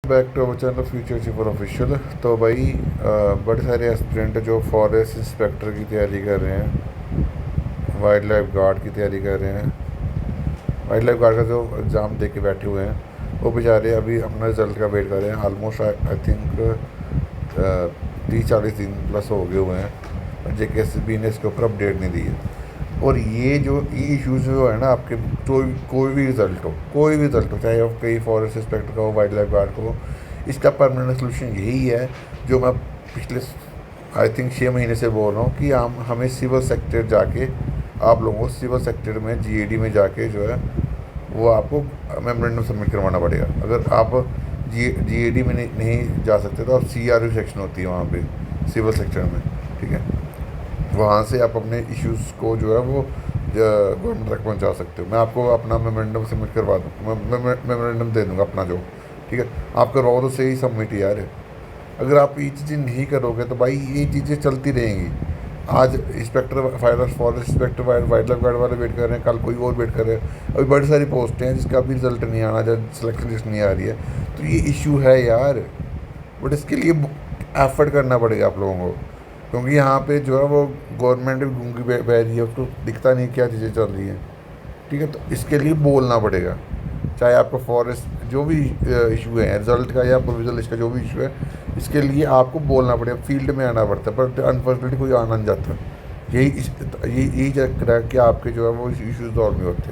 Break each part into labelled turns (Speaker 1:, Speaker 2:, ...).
Speaker 1: Back to our channel future चीफर official. तो भाई बड़े सारे एस्पिरेंट जो फॉरेस्ट इंस्पेक्टर की तैयारी कर रहे हैं, वाइल्ड लाइफ गार्ड की तैयारी कर रहे हैं, वाइल्ड लाइफ गार्ड का जो एग्ज़ाम दे के बैठे हुए हैं, वो बेचारे अभी अपना रिज़ल्ट का वेट कर रहे हैं। ऑलमोस्ट आई थिंक 30-40 दिन प्लस हो गए हुए हैं। JKSB ने इसके ऊपर अपडेट नहीं दी है। और ये जो इश्यूज जो है ना, आपके कोई भी रिज़ल्ट हो, कोई भी रिज़ल्ट हो, चाहे आप कई फॉरेस्ट इंस्पेक्टर का हो, वाइल्ड लाइफ गार्ड का हो, इसका परमानेंट सोल्यूशन यही है जो मैं पिछले आई थिंक 6 महीने से बोल रहा हूँ कि हमें सिविल सेक्टर जाके, आप लोगों को सिविल सेक्टर में GAD में जाके जो है वो आपको मेमोरेंडम सबमिट करवाना पड़ेगा। अगर आप GAD में नहीं जा सकते तो आप CRU सेक्शन होती है वहाँ पे सिविल सेक्टर में, ठीक है, वहाँ से आप अपने इश्यूज़ को जो है वो गवर्नमेंट तक पहुँचा सकते हो। मैं आपको अपना मेमोरेंडम सबमिट करवा दूँ, मेमोरेंडम दे दूँगा अपना जो, ठीक है, आप करवाओ तो सही सबमिट यार। अगर आप ये चीज़ें नहीं करोगे तो भाई ये चीज़ें चलती रहेंगी। आज inspector forest inspector wild life guard वाले वेट कर रहे हैं, कल कोई और वेट कर रहे हैं। अभी बड़ी सारी पोस्टें हैं जिसका अभी रिजल्ट नहीं आना, जब सिलेक्शन लिस्ट नहीं आ रही है, तो ये इशू है यार। बट इसके लिए एफर्ट करना पड़ेगा आप लोगों को, क्योंकि यहाँ पे जो है वो गवर्नमेंट भी गूंगी बह रही है, उसको दिखता नहीं क्या चीज़ें चल रही हैं, ठीक है। तो इसके लिए बोलना पड़ेगा, चाहे आपका फॉरेस्ट जो भी इशू है रिजल्ट का या प्रोविजनल लिस्ट का जो भी इशू है, इसके लिए आपको बोलना पड़ेगा, फील्ड में आना पड़ता है। पर अनफॉर्चुनेटली कोई आना नहीं जाता। यही चक्कर है कि आपके जो है वो इशूज़ सॉल्व नहीं होते।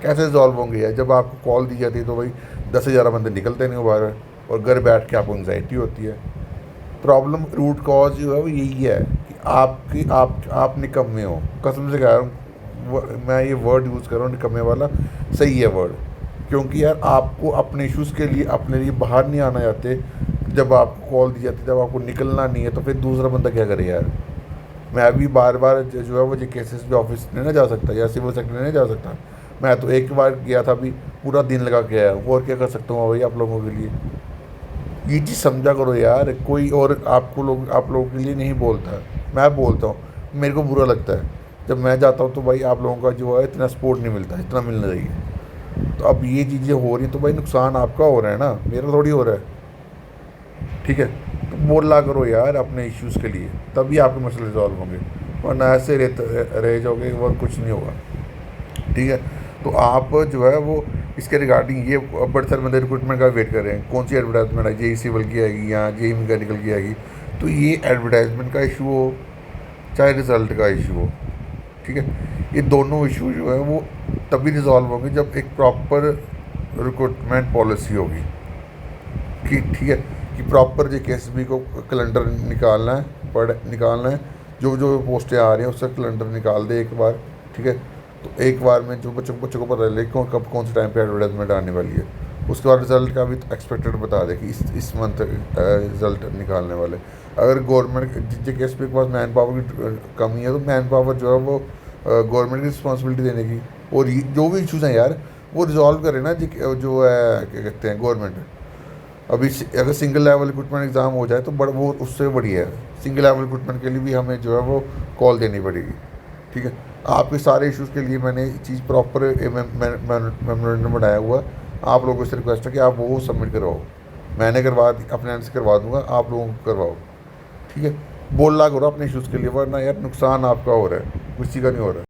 Speaker 1: कैसे सॉल्व होंगे यार, जब आपको कॉल दी जाती है तो भाई 10 से 11 बंदे निकलते नहीं बाहर, और घर बैठ के आपको एंग्जाइटी होती है। प्रॉब्लम रूट कॉज जो है वो यही है कि आप निकम्मे हो। कसम से कह रहा हूँ, मैं ये वर्ड यूज़ कर रहा हूँ निकम्मे वाला, सही है वर्ड। क्योंकि यार आपको अपने इश्यूज़ के लिए अपने लिए बाहर नहीं आना चाहते। जब आपको कॉल दी जाती है, जब आपको निकलना नहीं है, तो फिर दूसरा बंदा क्या करे यार। मैं अभी बार बार जो है वो JKSB ऑफिस नहीं ना जा सकता, या सिविल सेक्टर नहीं जा सकता। मैं तो एक बार गया था, अभी पूरा दिन लगा के आया हूँ। और क्या कर सकता हूँ भाई आप लोगों के लिए। ये चीज़ समझा करो यार, कोई और आप लोगों के लिए नहीं बोलता है, मैं बोलता हूँ। मेरे को बुरा लगता है जब मैं जाता हूँ तो भाई आप लोगों का जो है इतना सपोर्ट नहीं मिलता जितना मिलना चाहिए। तो अब ये चीज़ें हो रही हैं तो भाई नुकसान आपका हो रहा है ना, मेरा थोड़ी हो रहा है, ठीक है। तो बोला करो यार अपने इश्यूज़ के लिए, तभी आपके मसले रिजॉल्व होंगे, वरना ऐसे रह जाओगे और कुछ नहीं होगा, ठीक है। तो आप जो है वो इसके रिगार्डिंग ये बड़े सारे बंदे रिक्रूटमेंट का वेट कर रहे हैं, कौन सी एडवर्टाइजमेंट है, JEE सिविल की आएगी या JEE मैकेनिकल की आएगी। तो ये एडवर्टाइजमेंट का इशू हो चाहे रिज़ल्ट का इशू हो, ठीक है, ये दोनों इशू जो है वो तभी रिजॉल्व होंगे जब एक प्रॉपर रिक्रूटमेंट पॉलिसी होगी, कि ठीक है, कि प्रॉपर JKSB को कैलेंडर निकालना है, निकालना है, जो जो पोस्टें आ रही हैं उसका कैलेंडर निकाल दे एक बार, ठीक है। तो एक बार में जो बच्चों को पता रहे कब कौन से टाइम पे एडवर्टाइजमेंट आने वाली है। उसके बाद रिजल्ट का भी एक्सपेक्टेड बता दे कि इस मंथ रिजल्ट निकालने वाले। अगर गवर्नमेंट JKSB के पास मैन पावर की कमी है, तो मैन पावर जो है वो गवर्नमेंट की रिस्पॉन्सिबिलिटी देने की, और जो भी इशूज़ हैं यार वो रिजॉल्व करे ना, जो है क्या कहते हैं गवर्नमेंट। अभी अगर सिंगल लेवल रिक्रूटमेंट एग्ज़ाम हो जाए तो वो उससे बढ़िया है। सिंगल लेवल रिक्रूटमेंट के लिए भी हमें जो है वो कॉल देनी पड़ेगी, ठीक है। आपके सारे इश्यूज़ के लिए मैंने चीज़ प्रॉपर मेमोरेंडम बनाया हुआ। आप लोगों से रिक्वेस्ट है कि आप वो सबमिट करवाओ। मैंने अपने एंड से करवा दूंगा, आप लोगों को करवाओ, ठीक है। बोला करो अपने इश्यूज़ के लिए, वरना यार नुकसान आपका हो रहा है, किसी का नहीं हो रहा है।